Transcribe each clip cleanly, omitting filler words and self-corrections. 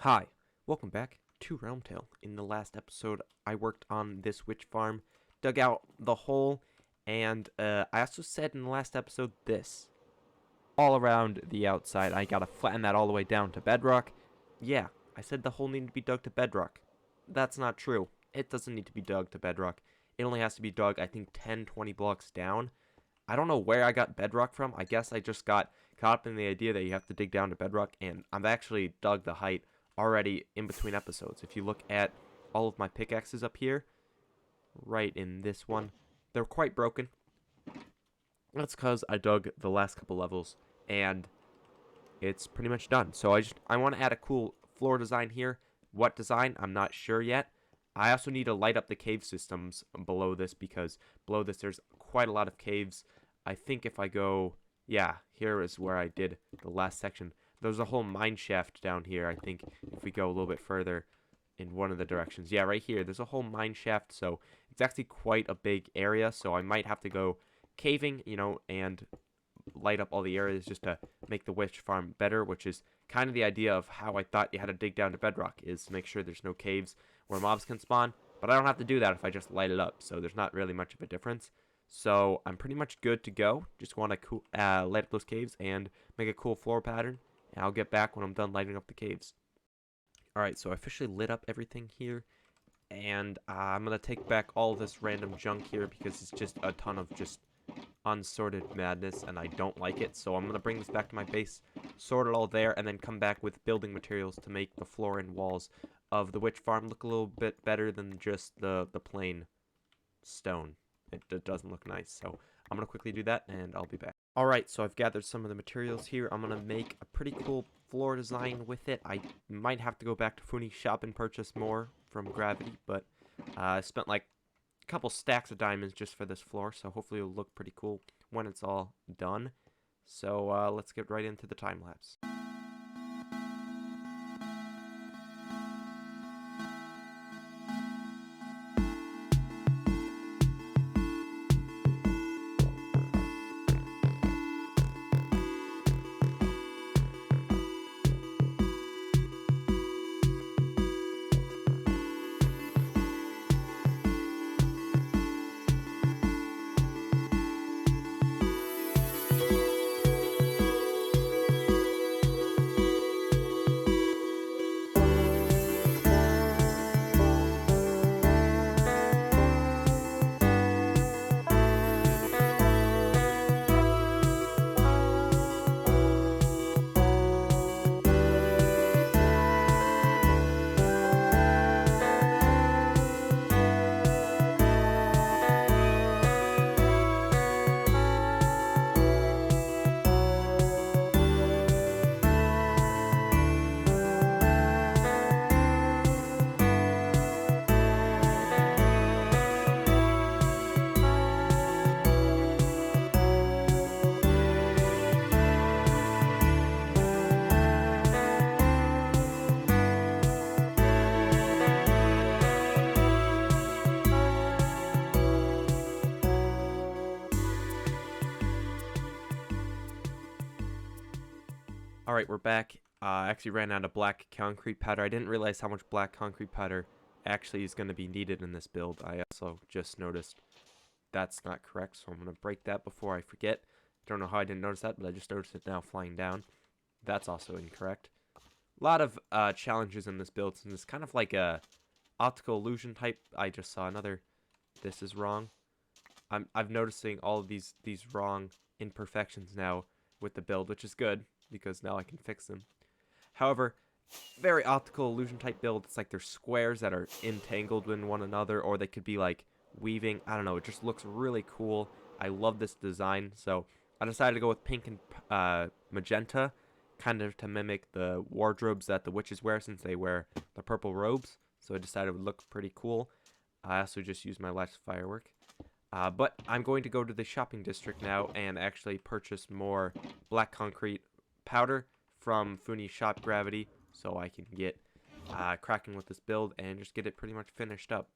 Hi, welcome back to RealmTale. In the last episode, I worked on this witch farm, dug out the hole, and I also said in the last episode this. All around the outside, I gotta flatten that all the way down to bedrock. Yeah, I said the hole needed to be dug to bedrock. That's not true. It doesn't need to be dug to bedrock. It only has to be dug, I think, 10, 20 blocks down. I don't know where I got bedrock from. I guess I just got caught up in the idea that you have to dig down to bedrock, and I've actually dug the height already in between episodes. If you look at all of my pickaxes up here, right in this one, they're quite broken. That's because I dug the last couple levels, and it's pretty much done. So I want to add a cool floor design here. What design? I'm not sure yet. I also need to light up the cave systems below this, because below this there's quite a lot of caves. I think if I go, yeah, here is where I did the last section. There's a whole mine shaft down here, I think, if we go a little bit further in one of the directions. Yeah, right here, there's a whole mine shaft, so it's actually quite a big area, so I might have to go caving, and light up all the areas just to make the witch farm better, which is kind of the idea of how I thought you had to dig down to bedrock, is to make sure there's no caves where mobs can spawn. But I don't have to do that if I just light it up, so there's not really much of a difference. So I'm pretty much good to go. Just want to light up those caves and make a cool floor pattern, and I'll get back when I'm done lighting up the caves. Alright, so I officially lit up everything here, and I'm going to take back all this random junk here because it's just a ton of just unsorted madness, and I don't like it. So I'm going to bring this back to my base, sort it all there, and then come back with building materials to make the floor and walls of the witch farm look a little bit better than just the plain stone. It doesn't look nice, so I'm going to quickly do that, and I'll be back. Alright, so I've gathered some of the materials here. I'm going to make a pretty cool floor design with it. I might have to go back to Funi's shop and purchase more from Gravity, but I spent like a couple stacks of diamonds just for this floor, so hopefully it'll look pretty cool when it's all done. So let's get right into the time lapse. Alright, we're back. I actually ran out of black concrete powder. I didn't realize how much black concrete powder actually is going to be needed in this build. I also just noticed that's not correct, so I'm going to break that before I forget. Don't know how I didn't notice that, but I just noticed it now flying down. That's also incorrect. A lot of challenges in this build, since it's kind of like a optical illusion type. I just saw another. This is wrong. I'm noticing all of these wrong imperfections now with the build, which is good, because now I can fix them. However, very optical illusion type build. It's like there's squares that are entangled in one another, or they could be like weaving. I don't know. It just looks really cool. I love this design, so I decided to go with pink and magenta, kind of to mimic the wardrobes that the witches wear, since they wear the purple robes. So I decided it would look pretty cool. I also just used my last firework. But I'm going to go to the shopping district now and actually purchase more black concrete powder from Funi's shop Gravity, so I can get cracking with this build and just get it pretty much finished up.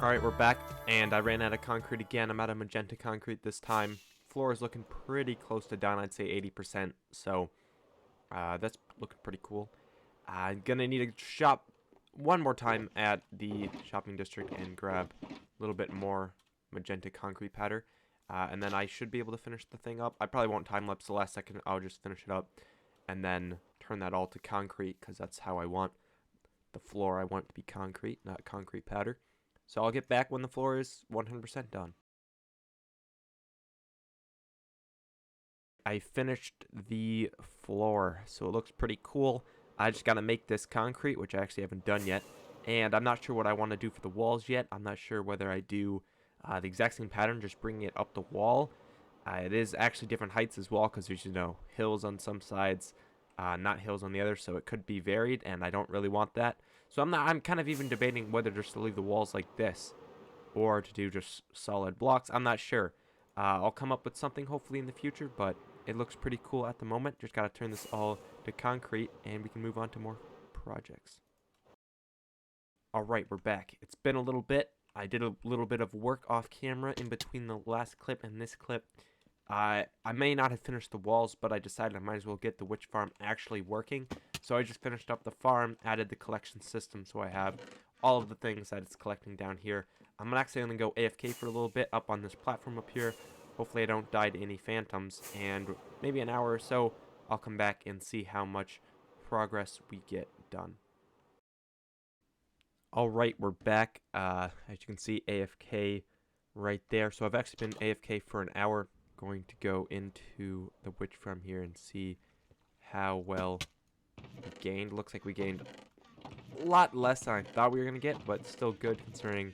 Alright, we're back, and I ran out of concrete again. I'm out of magenta concrete this time. Floor is looking pretty close to done, I'd say 80%, so that's looking pretty cool. I'm gonna need to shop one more time at the shopping district and grab a little bit more magenta concrete powder, and then I should be able to finish the thing up. I probably won't time-lapse the last second. I'll just finish it up and then turn that all to concrete, because that's how I want the floor. I want it to be concrete, not concrete powder. So I'll get back when the floor is 100% done. I finished the floor, so it looks pretty cool. I just gotta make this concrete, which I actually haven't done yet. And I'm not sure what I want to do for the walls yet. I'm not sure whether I do the exact same pattern, just bringing it up the wall. It is actually different heights as well, because there's, hills on some sides, not hills on the other, so it could be varied, and I don't really want that. So I'm kind of even debating whether just to leave the walls like this, or to do just solid blocks. I'm not sure. I'll come up with something hopefully in the future, but it looks pretty cool at the moment. Just gotta turn this all to concrete, and we can move on to more projects. Alright, we're back. It's been a little bit. I did a little bit of work off camera in between the last clip and this clip. I may not have finished the walls, but I decided I might as well get the witch farm actually working. So I just finished up the farm, added the collection system, so I have all of the things that it's collecting down here. I'm actually going to go AFK for a little bit up on this platform up here. Hopefully I don't die to any phantoms, and maybe an hour or so, I'll come back and see how much progress we get done. Alright, we're back. As you can see, AFK right there. So I've actually been AFK for an hour. Going to go into the witch farm here and see how well we gained. Looks like we gained a lot less than I thought we were going to get, but still good considering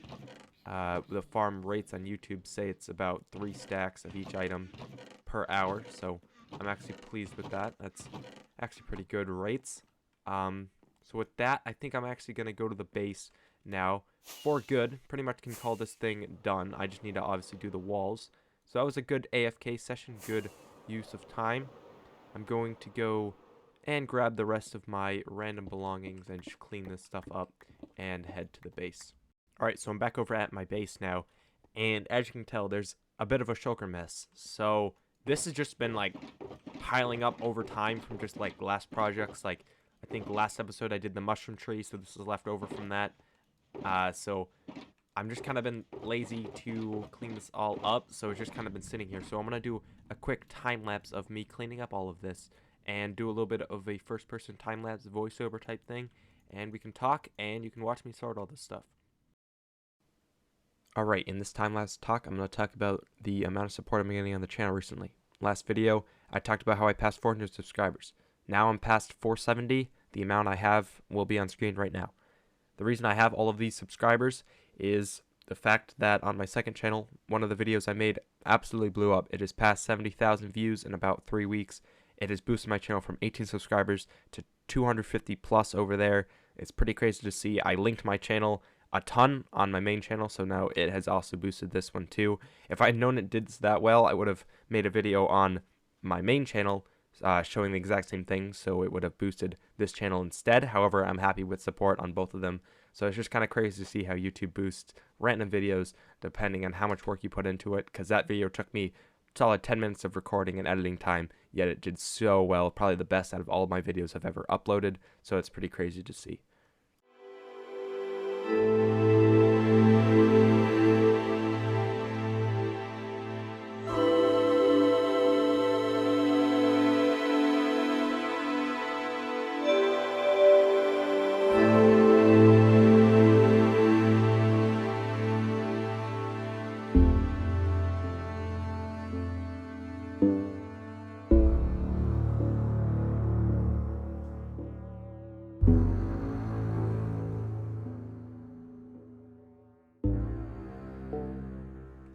the farm rates on YouTube say it's about 3 stacks of each item per hour. So I'm actually pleased with that. That's actually pretty good rates. So with that, I think I'm actually going to go to the base now for good. Pretty much can call this thing done. I just need to obviously do the walls. So that was a good AFK session, good use of time. I'm going to go and grab the rest of my random belongings and just clean this stuff up and head to the base. Alright, so I'm back over at my base now, and as you can tell, there's a bit of a shulker mess. So this has just been like piling up over time from just like last projects. Like I think last episode I did the mushroom tree, so this is left over from that. So I'm just kind of been lazy to clean this all up, so it's just kind of been sitting here. So I'm going to do a quick time-lapse of me cleaning up all of this and do a little bit of a first-person time-lapse voiceover type thing, and we can talk, and you can watch me sort all this stuff. Alright, in this time-lapse talk, I'm going to talk about the amount of support I'm getting on the channel recently. Last video, I talked about how I passed 400 subscribers. Now I'm past 470. The amount I have will be on screen right now. The reason I have all of these subscribers is the fact that on my second channel, one of the videos I made absolutely blew up. It has passed 70,000 views in about 3 weeks. It has boosted my channel from 18 subscribers to 250 plus over there. It's pretty crazy to see. I linked my channel a ton on my main channel, so now it has also boosted this one too. If I had known it did that well, I would have made a video on my main channel showing the exact same thing, so it would have boosted this channel instead. However, I'm happy with support on both of them. So it's just kind of crazy to see how YouTube boosts random videos depending on how much work you put into it, because that video took me solid 10 minutes of recording and editing time, yet it did so well, probably the best out of all of my videos I've ever uploaded, so it's pretty crazy to see.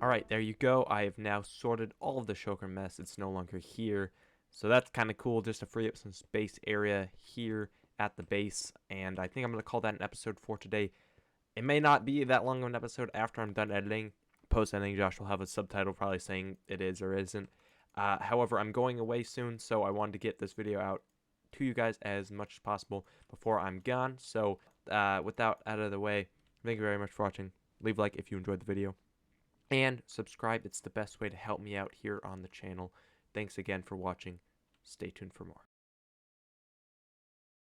Alright, there you go. I have now sorted all of the shulker mess. It's no longer here. So that's kind of cool, just to free up some space area here at the base. And I think I'm going to call that an episode for today. It may not be that long of an episode after I'm done editing. Post-editing, Josh will have a subtitle probably saying it is or isn't. However, I'm going away soon, so I wanted to get this video out to you guys as much as possible before I'm gone. So, with that out of the way, thank you very much for watching. Leave a like if you enjoyed the video. And subscribe. It's the best way to help me out here on the channel. Thanks again for watching. Stay tuned for more.